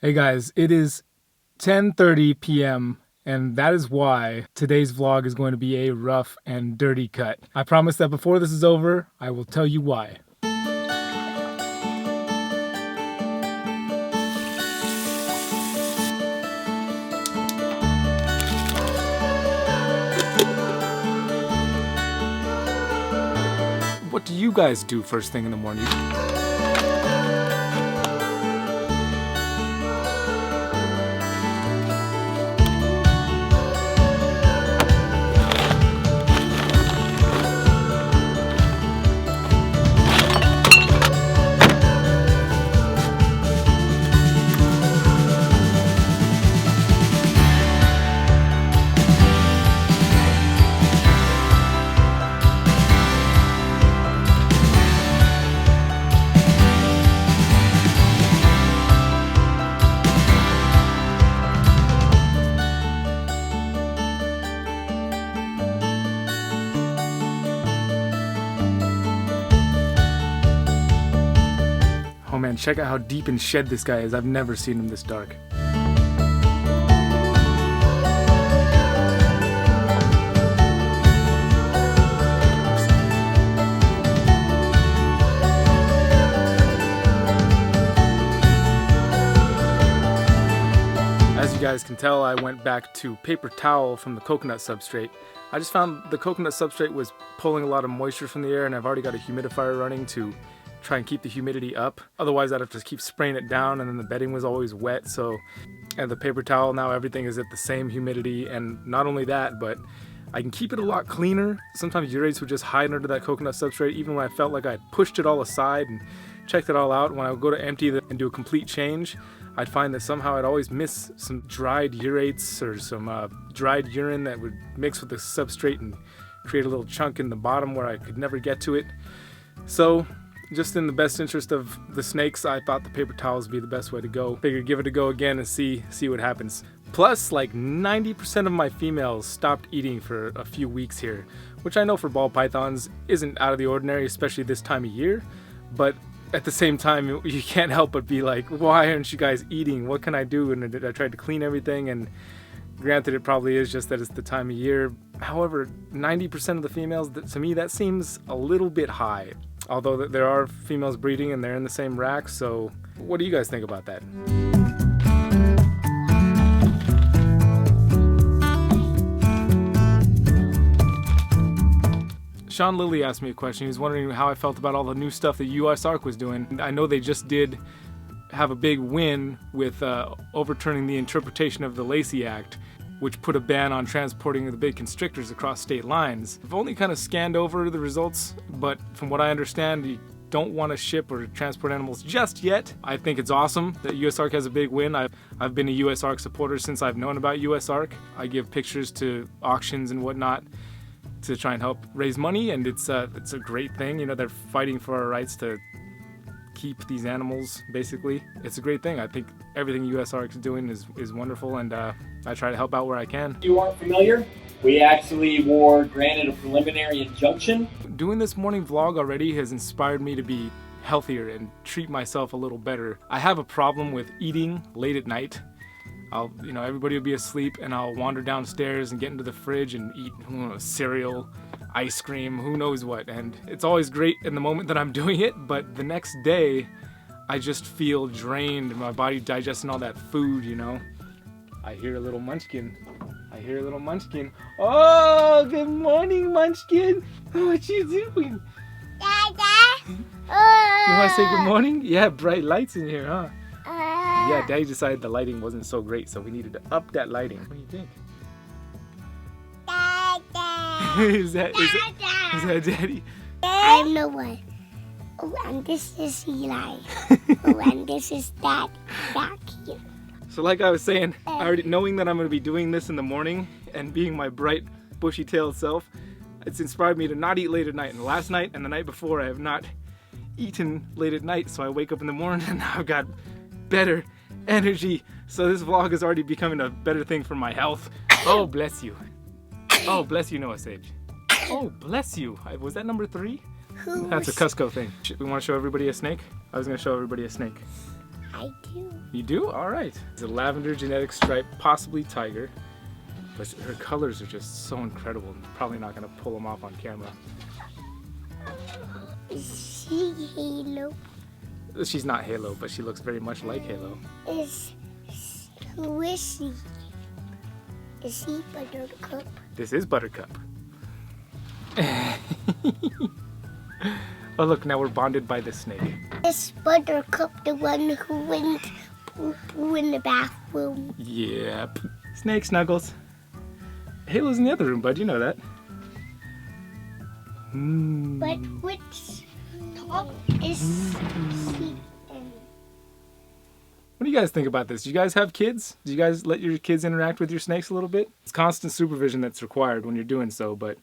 Hey guys, it is 10:30 p.m. and that is why today's vlog is going to be a rough and dirty cut. I promise that before this is over, I will tell you why. What do you guys do first thing in the morning? Oh man, check out how deep in shed this guy is. I've never seen him this dark. As you guys can tell, I went back to paper towel from the coconut substrate. I just found the coconut substrate was pulling a lot of moisture from the air, and I've already got a humidifier running to try and keep the humidity up. Otherwise I'd have to keep spraying it down, and then the bedding was always wet. So, and the paper towel, now everything is at the same humidity, and not only that, but I can keep it a lot cleaner. Sometimes urates would just hide under that coconut substrate, even when I felt like I had pushed it all aside and checked it all out. When I would go to empty it and do a complete change, I'd find that somehow I'd always miss some dried urates or some dried urine that would mix with the substrate and create a little chunk in the bottom where I could never get to it. So, just in the best interest of the snakes, I thought the paper towels would be the best way to go. Figured give it a go again and see what happens. Plus, like 90% of my females stopped eating for a few weeks here, which I know for ball pythons isn't out of the ordinary, especially this time of year. But at the same time, you can't help but be like, why aren't you guys eating? What can I do? And I tried to clean everything, and granted, it probably is just that it's the time of year. However, 90% of the females, to me, that seems a little bit high. Although there are females breeding and they're in the same rack, so what do you guys think about that? Sean Lilly asked me a question. He was wondering how I felt about all the new stuff that USARK was doing. I know they just did have a big win with overturning the interpretation of the Lacey Act, which put a ban on transporting the big constrictors across state lines. I've only kind of scanned over the results, but from what I understand, you don't want to ship or transport animals just yet. I think it's awesome that USARK has a big win. I've been a USARK supporter since I've known about USARK. I give pictures to auctions and whatnot to try and help raise money, and it's a great thing. You know, they're fighting for our rights to keep these animals, basically. It's a great thing. I think everything USARK is doing is wonderful, and I try to help out where I can. If you aren't familiar, we actually were granted a preliminary injunction. Doing this morning vlog already has inspired me to be healthier and treat myself a little better. I have a problem with eating late at night. Everybody will be asleep, and I'll wander downstairs and get into the fridge and eat cereal, ice cream, who knows what. And it's always great in the moment that I'm doing it, but the next day I just feel drained and my body digesting all that food, you know. I hear a little munchkin. Oh, good morning, Munchkin. What you doing? Dada. You want to say good morning? Yeah, bright lights in here, huh? Yeah, Daddy decided the lighting wasn't so great, so we needed to up that lighting. What do you think? Dada. is that Daddy? I'm the one. Oh, and this is Eli. Oh, and this is Dad back here. So like I was saying, already knowing that I'm going to be doing this in the morning and being my bright, bushy-tailed self, it's inspired me to not eat late at night. And last night and the night before, I have not eaten late at night, so I wake up in the morning and I've got better energy. So this vlog is already becoming a better thing for my health. Oh, bless you. Oh, bless you, Noah Sage. Oh, bless you. Was that number 3? That's a Cusco thing. We want to show everybody a snake? I was going to show everybody a snake. I do. You do? All right. It's a lavender genetic stripe, possibly tiger. But her colors are just so incredible. I'm probably not going to pull them off on camera. Is she Halo? She's not Halo, but she looks very much like Halo. Who is she? Is he Buttercup? This is Buttercup. Oh look, now we're bonded by the snake. Is Buttercup the one who went poo-poo in the bathroom? Yep. Snake snuggles. Halo's in the other room, bud. You know that. But which top is she in? What do you guys think about this? Do you guys have kids? Do you guys let your kids interact with your snakes a little bit? It's constant supervision that's required when you're doing so, but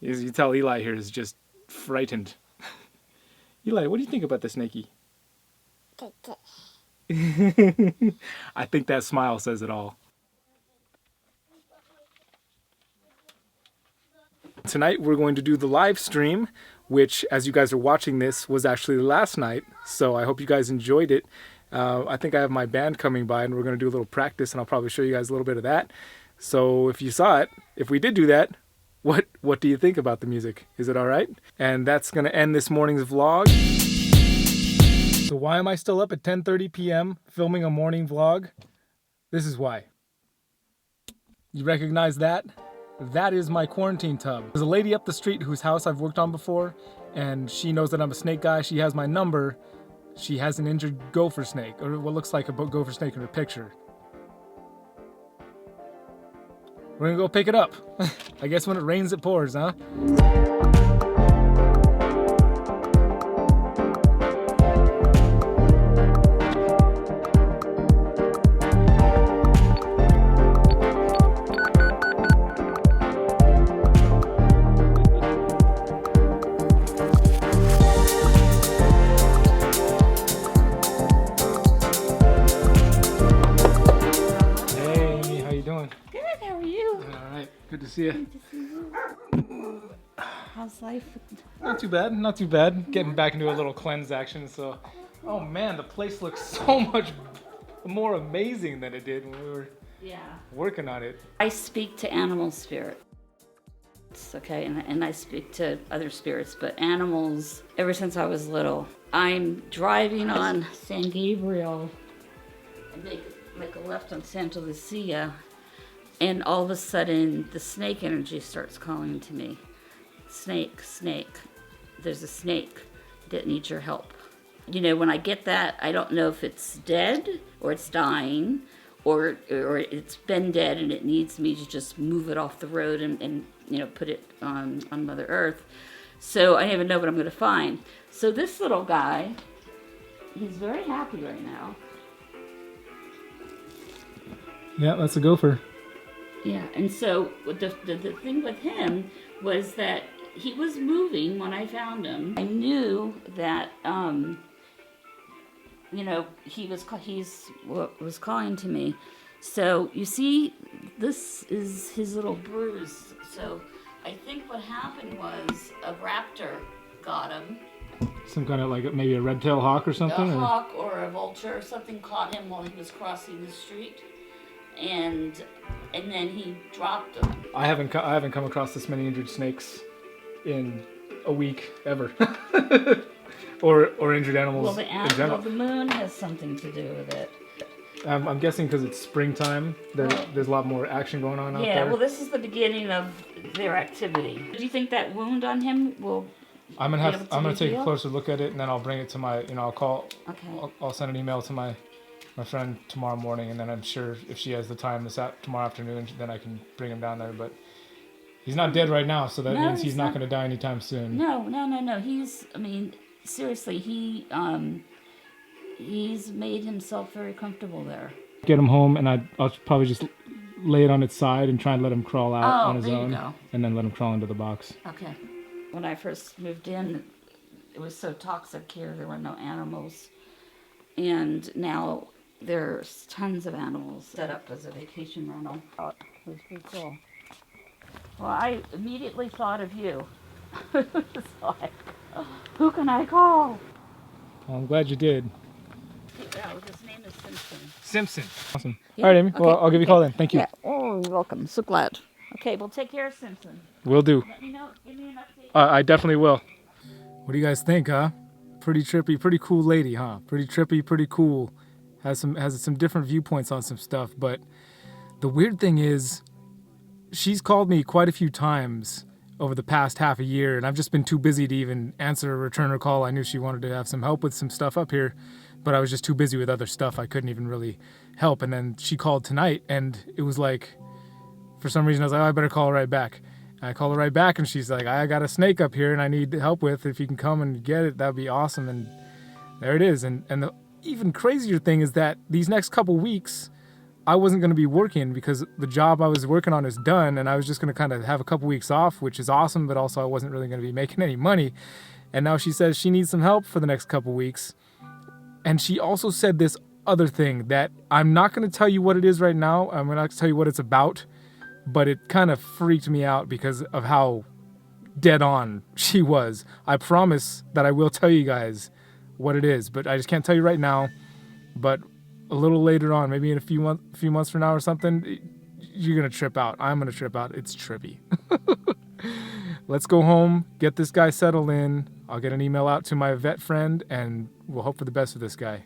as you tell, Eli here is just frightened. Eli, what do you think about the snaky? I think that smile says it all. Tonight we're going to do the live stream, which, as you guys are watching this, was actually last night. So I hope you guys enjoyed it. I think I have my band coming by and we're going to do a little practice, and I'll probably show you guys a little bit of that. So if you saw it, if we did do that, what do you think about the music? Is it all right? And that's going to end this morning's vlog. So why am I still up at 10:30 p.m. filming a morning vlog? This is why. You recognize that? That is my quarantine tub. There's a lady up the street whose house I've worked on before, and she knows that I'm a snake guy. She has my number. She has an injured gopher snake, or what looks like a gopher snake in her picture. We're gonna go pick it up. I guess when it rains, it pours, huh? Good to see you. How's life? Not too bad, not too bad. Getting back into a little cleanse action, so... Oh man, the place looks so much more amazing than it did when we were working on it. I speak to animal spirits, okay, and I speak to other spirits, but animals, ever since I was little. I'm driving on San Gabriel, and make a left on Santa Lucia, and all of a sudden, the snake energy starts calling to me. Snake, snake. There's a snake that needs your help. You know, when I get that, I don't know if it's dead or it's dying or it's been dead and it needs me to just move it off the road and you know, put it on Mother Earth. So I never know what I'm going to find. So this little guy, he's very happy right now. Yeah, that's a gopher. Yeah, and so the thing with him was that he was moving when I found him. I knew that, you know, he was calling to me. So you see, this is his little bruise. So I think what happened was a raptor got him. Some kind of like maybe a red-tailed hawk or something? A hawk or a vulture or something caught him while he was crossing the street. And then he dropped them. I haven't come across this many injured snakes in a week ever, or injured animals in general. The moon has something to do with it. I'm guessing because it's springtime. There's a lot more action going on out there. Yeah, well, this is the beginning of their activity. Do you think that wound on him will? I'm gonna take a closer look at it, and then I'll bring it to my. I'll call. Okay. I'll send an email to my friend tomorrow morning, and then I'm sure if she has the time tomorrow afternoon, then I can bring him down there. But he's not dead right now, so that means he's not going to die anytime soon. No. Seriously, he's made himself very comfortable there. Get him home, and I'll probably just lay it on its side and try and let him crawl out on his own, and then let him crawl into the box. Okay. When I first moved in, it was so toxic here. There were no animals, and now there's tons of animals set up as a vacation rental. It was pretty cool. Well, I immediately thought of you. It's like, who can I call? Well, I'm glad you did. Yeah, well, his name is Simpson. Simpson. Awesome. Yeah, All right, Amy. okay, Well, I'll give you a call then. Thank you. Yeah. Oh, you're welcome. So glad. Okay, well, take care, Simpson. Will do. Let me know. Give me an update. I definitely will. What do you guys think, huh? Pretty trippy, pretty cool lady, huh? Pretty trippy, pretty cool. Has some different viewpoints on some stuff, but the weird thing is she's called me quite a few times over the past half a year, and I've just been too busy to even answer or return her call. I knew she wanted to have some help with some stuff up here, but I was just too busy with other stuff. I couldn't even really help. And then she called tonight, and it was like, for some reason, I was like, oh, I better call her right back. And I call her right back, and she's like, I got a snake up here, and I need help with. If you can come and get it, that'd be awesome. And there it is. And the even crazier thing is that these next couple weeks, I wasn't going to be working because the job I was working on is done, and I was just going to kind of have a couple weeks off, which is awesome, but also I wasn't really going to be making any money. And now she says she needs some help for the next couple weeks. And she also said this other thing that I'm not going to tell you what it is right now. I'm not going to tell you what it's about, but it kind of freaked me out because of how dead on she was. I promise that I will tell you guys what it is, but I just can't tell you right now. But a little later on, maybe in a few months from now or something, you're gonna trip out. I'm gonna trip out. It's trippy. Let's go home, get this guy settled in. I'll get an email out to my vet friend, and we'll hope for the best for this guy.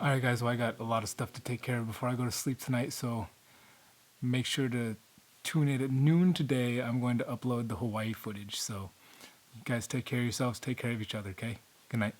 Alright guys, well I got a lot of stuff to take care of before I go to sleep tonight, so make sure to tune in at noon today. I'm going to upload the Hawaii footage, so you guys take care of yourselves, take care of each other, okay? Good night.